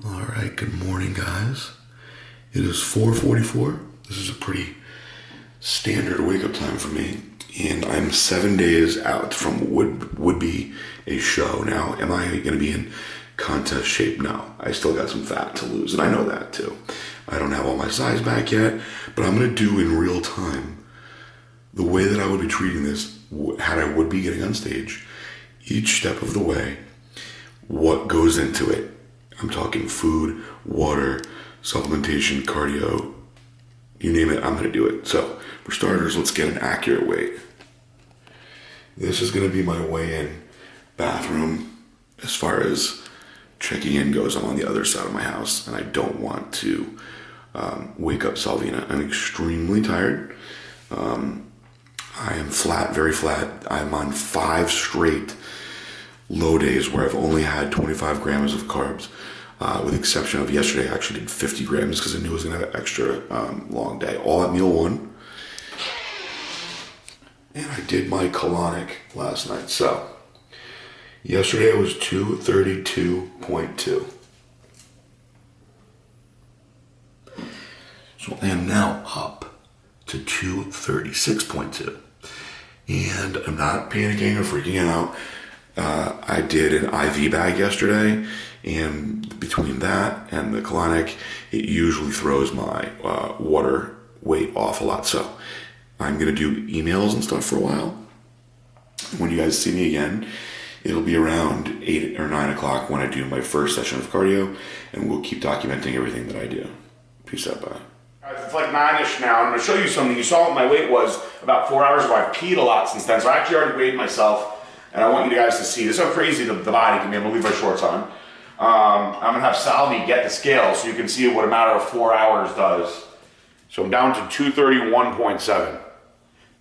All right, good morning, guys. It is 4:44. This is a pretty standard wake-up time for me, and I'm 7 days out from would be a show. Now, am I going to be in contest shape? No. I still got some fat to lose, and I know that too. I don't have all my size back yet, but I'm going to do in real time the way that I would be treating this had I would be getting on stage. Each step of the way, what goes into it. I'm talking food, water, supplementation, cardio, you name it, I'm gonna do it. So for starters, let's get an accurate weight. This is gonna be my weigh-in bathroom. As far as checking in goes, I'm on the other side of my house and I don't want to wake up Salvina. I'm extremely tired. I am flat, very flat. I'm on 5 straight low days where I've only had 25 grams of carbs, with the exception of yesterday. I actually did 50 grams because I knew I was going to have an extra long day, all at meal 1. And I did my colonic last night. So yesterday I was 232.2. So I am now up to 236.2. And I'm not panicking or freaking out. I did an IV bag yesterday, and between that and the colonic, it usually throws my water weight off a lot. So I'm gonna do emails and stuff for a while. When you guys see me again, it'll be around 8 or 9 o'clock when I do my first session of cardio, and we'll keep documenting everything that I do. Peace out, bye. It's like 9-ish now. I'm gonna show you something. You saw what my weight was about 4 hours ago. I've peed a lot since then, so I actually already weighed myself. And I want you guys to see this is how crazy the body can be. I'm gonna leave my shorts on. I'm gonna have Salvi get the scale so you can see what a matter of 4 hours does. So I'm down to 231.7.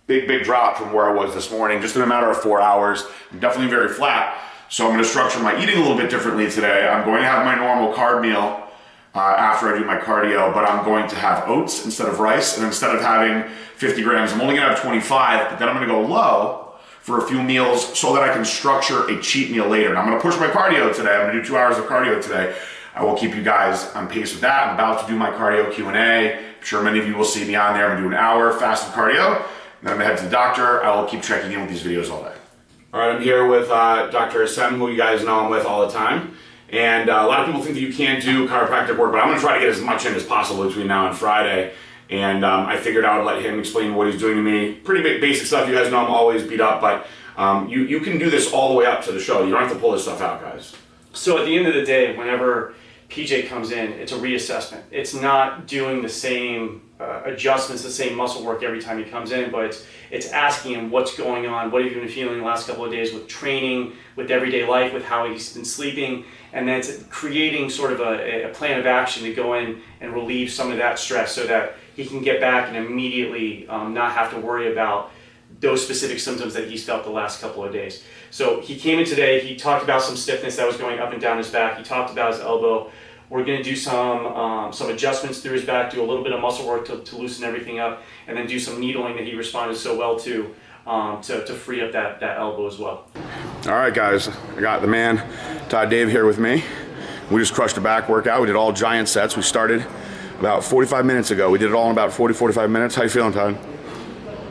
Big drop from where I was this morning, just in a matter of 4 hours. I'm definitely very flat. So I'm gonna structure my eating a little bit differently today. I'm going to have my normal carb meal after I do my cardio, but I'm going to have oats instead of rice, and instead of having 50 grams, I'm only gonna have 25, but then I'm gonna go low for a few meals so that I can structure a cheat meal later. And I'm gonna push my cardio today. I'm gonna do 2 hours of cardio today. I will keep you guys on pace with that. I'm about to do my cardio Q&A. I'm sure many of you will see me on there. I'm gonna do an hour fasted cardio, and then I'm gonna head to the doctor. I will keep checking in with these videos all day. All right, I'm here with Dr. Sem, who you guys know I'm with all the time. And a lot of people think that you can't do chiropractic work, but I'm gonna try to get as much in as possible between now and Friday. And I figured I would let him explain what he's doing to me. Pretty basic stuff. You guys know I'm always beat up, but you can do this all the way up to the show. You don't have to pull this stuff out, guys. So at the end of the day, whenever PJ comes in, it's a reassessment. It's not doing the same adjustments, the same muscle work every time he comes in, but it's asking him what's going on, what have you been feeling the last couple of days with training, with everyday life, with how he's been sleeping, and then it's creating sort of a plan of action to go in and relieve some of that stress so that he can get back and immediately not have to worry about those specific symptoms that he's felt the last couple of days. So he came in today, he talked about some stiffness that was going up and down his back, he talked about his elbow. We're gonna do some adjustments through his back, do a little bit of muscle work to loosen everything up, and then do some needling that he responded so well to free up that elbow as well. All right, guys, I got the man, Todd Dave, here with me. We just crushed a back workout. We did all giant sets. We started about 45 minutes ago. We did it all in about 45 minutes. How you feeling, Todd?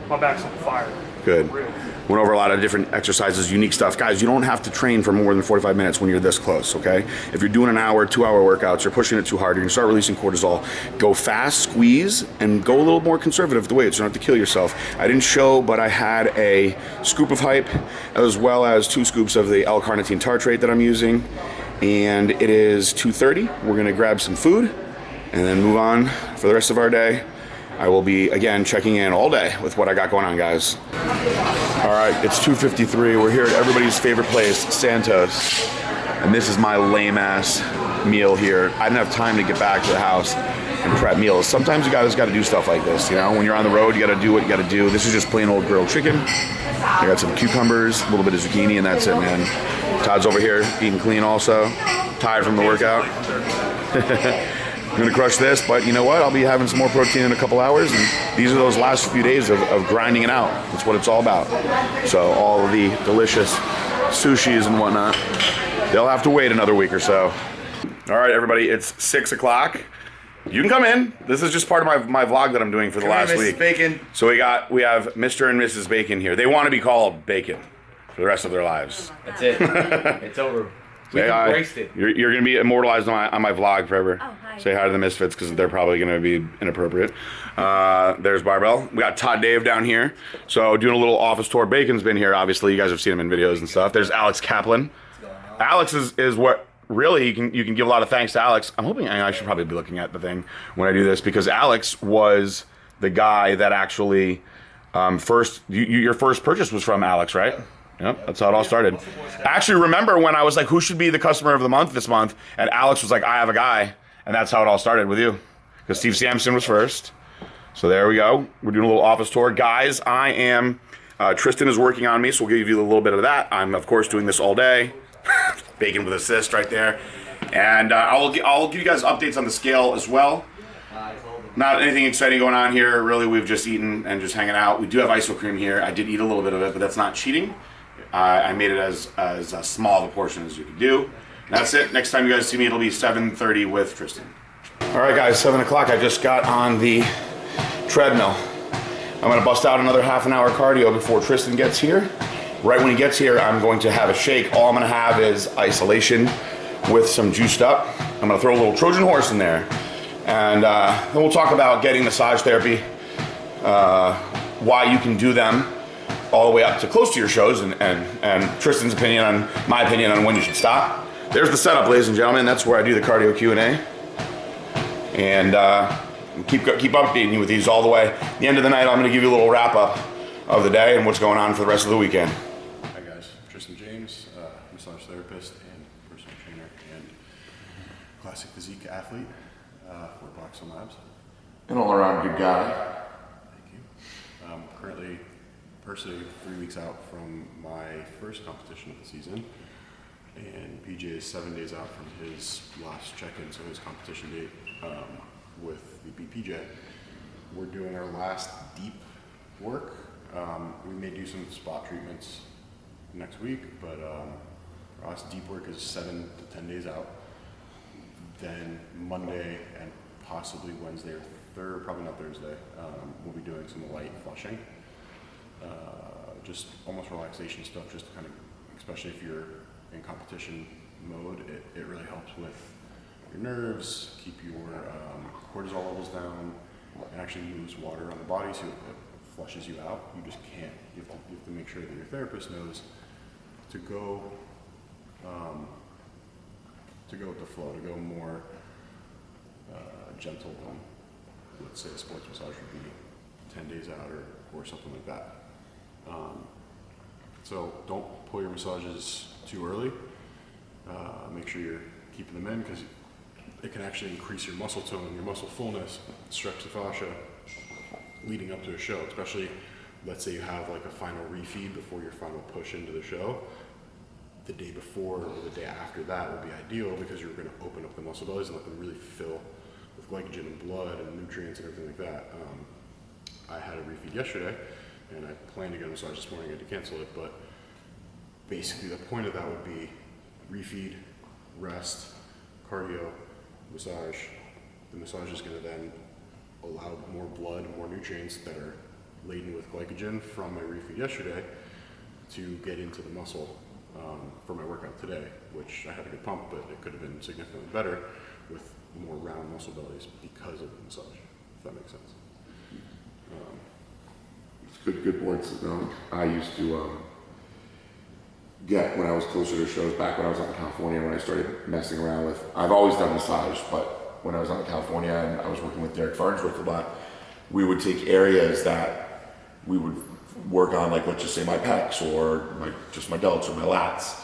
My back's on fire. Good. Really? Went over a lot of different exercises, unique stuff. Guys, you don't have to train for more than 45 minutes when you're this close, okay? If you're doing an hour, 2 hour workouts, you're pushing it too hard, you're gonna start releasing cortisol. Go fast, squeeze, and go a little more conservative with the weights. You don't have to kill yourself. I didn't show, but I had a scoop of hype as well as 2 scoops of the L-carnitine tartrate that I'm using. And it is 2:30. We're gonna grab some food and then move on for the rest of our day. I will be, again, checking in all day with what I got going on, guys. All right, it's 2:53. We're here at everybody's favorite place, Santos. And this is my lame-ass meal here. I didn't have time to get back to the house and prep meals. Sometimes you guys gotta do stuff like this, you know? When you're on the road, you gotta do what you gotta do. This is just plain old grilled chicken. I got some cucumbers, a little bit of zucchini, and that's it, man. Todd's over here eating clean also, tired from the workout. I'm gonna crush this, but you know what? I'll be having some more protein in a couple hours, and these are those last few days of grinding it out. That's what it's all about. So all of the delicious sushis and whatnot, they'll have to wait another week or so. All right, everybody, it's 6 o'clock. You can come in. This is just part of my vlog that I'm doing for the last week. Bacon. So we have Mr. and Mrs. Bacon here. They want to be called Bacon for the rest of their lives. That's it. It's over. We embraced it. You're going to be immortalized on my vlog forever. Oh, hi. Say hi to the Misfits because they're probably going to be inappropriate. There's Barbell. We got Todd Dave down here. So doing a little office tour. Bacon's been here, obviously. You guys have seen him in videos and stuff. There's Alex Kaplan. Alex is what really you can give a lot of thanks to Alex. I'm hoping I should probably be looking at the thing when I do this because Alex was the guy that actually your first purchase was from Alex, right? Yep, that's how it all started. I actually remember when I was like, who should be the customer of the month this month? And Alex was like, I have a guy. And that's how it all started with you. Because Steve Sampson was first. So there we go. We're doing a little office tour. Guys, Tristan is working on me, so we'll give you a little bit of that. I'm, of course, doing this all day. Bacon with assist right there. And I'll give you guys updates on the scale as well. Not anything exciting going on here. Really, we've just eaten and just hanging out. We do have ice cream here. I did eat a little bit of it, but that's not cheating. I made it as small of a portion as you could do. That's it. Next time you guys see me, it'll be 7:30 with Tristan. All right, guys, 7 o'clock. I just got on the treadmill. I'm going to bust out another half an hour cardio before Tristan gets here. Right when he gets here, I'm going to have a shake. All I'm going to have is isolation with some juiced up. I'm going to throw a little Trojan horse in there. And then we'll talk about getting massage therapy, why you can do them all the way up to close to your shows, and Tristan's opinion on my opinion on when you should stop. There's the setup, ladies and gentlemen. That's where I do the cardio Q&A. And keep updating you with these all the way. At the end of the night, I'm going to give you a little wrap up of the day and what's going on for the rest of the weekend. Hi guys, Tristan James, massage therapist and personal trainer and classic physique athlete for Blackstone Labs. An all-around good guy. Thank you. Currently, personally, 3 weeks out from my first competition of the season, and PJ is 7 days out from his last check-in, so his competition date with the BPJ. We're doing our last deep work. We may do some spot treatments next week, but our last deep work is 7 to 10 days out. Then Monday and possibly Wednesday or probably not Thursday, we'll be doing some light flushing. Just almost relaxation stuff, just to kind of, especially if you're in competition mode, it really helps with your nerves, keep your cortisol levels down. It actually moves water on the body, so it flushes you out. You just can't. You have to make sure that your therapist knows to go with the flow, to go more gentle than, let's say, a sports massage would be 10 days out or something like that. So don't pull your massages too early. Make sure you're keeping them in because it can actually increase your muscle tone, your muscle fullness, stretch the fascia leading up to a show, especially let's say you have like a final refeed before your final push into the show. The day before or the day after that would be ideal because you're going to open up the muscle bellies and let them really fill with glycogen and blood and nutrients and everything like that. I had a refeed yesterday and I planned to get a massage this morning. I had to cancel it, but basically the point of that would be refeed, rest, cardio, massage. The massage is going to then allow more blood, more nutrients that are laden with glycogen from my refeed yesterday to get into the muscle for my workout today, which I had a good pump, but it could have been significantly better with more round muscle bellies because of the massage, if that makes sense. It's good points. I used to get, when I was closer to shows, back when I was out in California, when I started messing around with, I've always done massage, but when I was out in California and I was working with Derek Farnsworth a lot, we would take areas that we would work on, like let's just say my pecs or just my delts or my lats,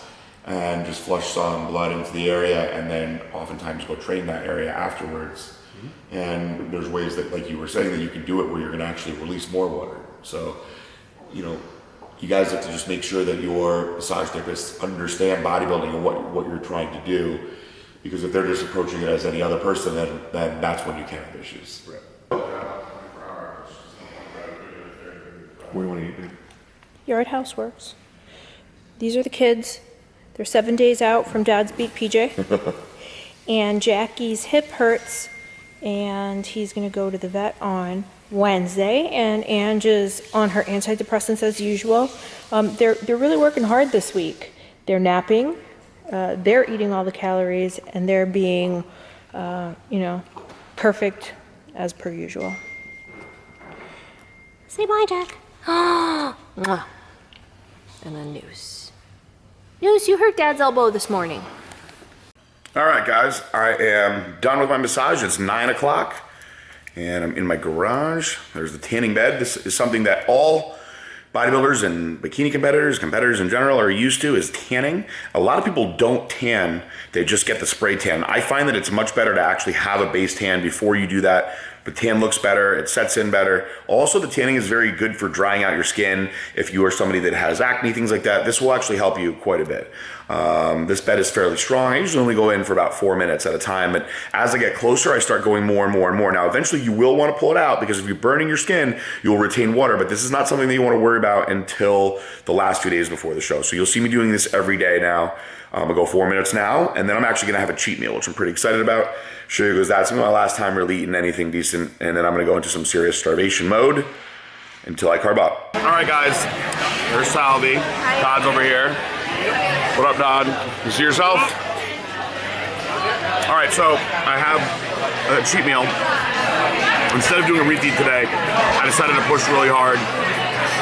and just flush some blood into the area and then oftentimes go train that area afterwards. Mm-hmm. And there's ways that, like you were saying, that you can do it where you're going to actually release more water. So, you guys have to just make sure that your massage therapists understand bodybuilding and what you're trying to do, because if they're just approaching it as any other person, then that's when you can have issues. Right. What do you want to eat? Yard Houseworks. These are the kids. They're 7 days out from Dad's Beat PJ. and Jackie's hip hurts, and he's going to go to the vet on Wednesday, and Ange is on her antidepressants as usual. They're really working hard this week. They're napping, they're eating all the calories, and they're being, you know, perfect as per usual. Say bye, Jack. Mwah. And then Noose. Noose, you hurt Dad's elbow this morning. All right, guys, I am done with my massage. It's 9 o'clock, and I'm in my garage. There's the tanning bed. This is something that all bodybuilders and bikini competitors in general are used to, is tanning. A lot of people don't tan, they just get the spray tan. I find that it's much better to actually have a base tan before you do that. The tan looks better, it sets in better. Also, the tanning is very good for drying out your skin. If you are somebody that has acne, things like that, this will actually help you quite a bit. This bed is fairly strong. I usually only go in for about 4 minutes at a time, but as I get closer, I start going more and more and more. Now, eventually you will want to pull it out, because if you're burning your skin, you'll retain water, but this is not something that you want to worry about until the last few days before the show. So you'll see me doing this every day now. I'm gonna go 4 minutes now, and then I'm actually gonna have a cheat meal, which I'm pretty excited about. Show you, because that's my last time really eating anything decent, and then I'm gonna go into some serious starvation mode until I carb up. All right, guys, there's Salvi. Todd's over here. What up, Todd? You see yourself? All right, so I have a cheat meal. Instead of doing a refeed today, I decided to push really hard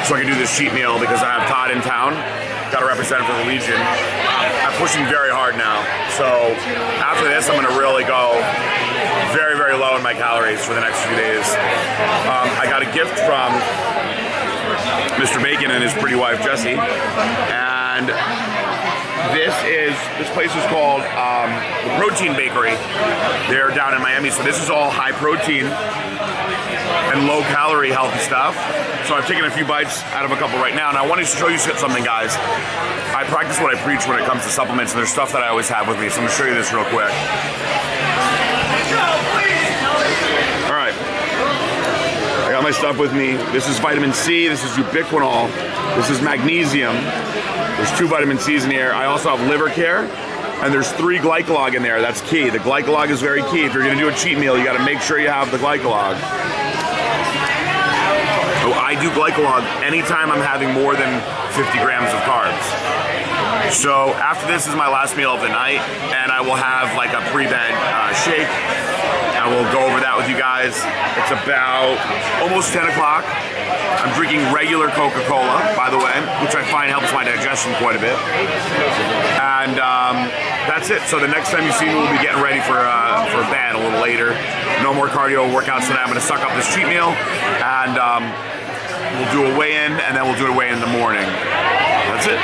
so I can do this cheat meal, because I have Todd in town. Got to represent for the Legion. I'm pushing very hard now. So after this, I'm going to really go very, very low in my calories for the next few days. I got a gift from Mr. Bacon and his pretty wife, Jessie. And this place is called the Protein Bakery. They're down in Miami. So this is all high protein and low calorie healthy stuff. So I've taken a few bites out of a couple right now, and I wanted to show you something, guys. I practice what I preach when it comes to supplements, and there's stuff that I always have with me, so I'm gonna show you this real quick. All right, I got my stuff with me. This is vitamin C, this is ubiquinol, this is magnesium. There's 2 vitamin C's in here. I also have liver care, and there's 3 glycolog in there. That's key. The glycolog is very key. If you're gonna do a cheat meal, you gotta make sure you have the glycolog. So I do glycolog anytime I'm having more than 50 grams of carbs. So after this is my last meal of the night, and I will have like a pre-bed shake. I will go over that with you guys. It's about almost 10 o'clock. I'm drinking regular Coca-Cola, by the way, which I find helps my digestion quite a bit. And that's it. So the next time you see me, we'll be getting ready for bed a little later. No more cardio workouts today. I'm going to suck up this cheat meal, and we'll do a weigh-in, and then we'll do a weigh-in in the morning. That's it.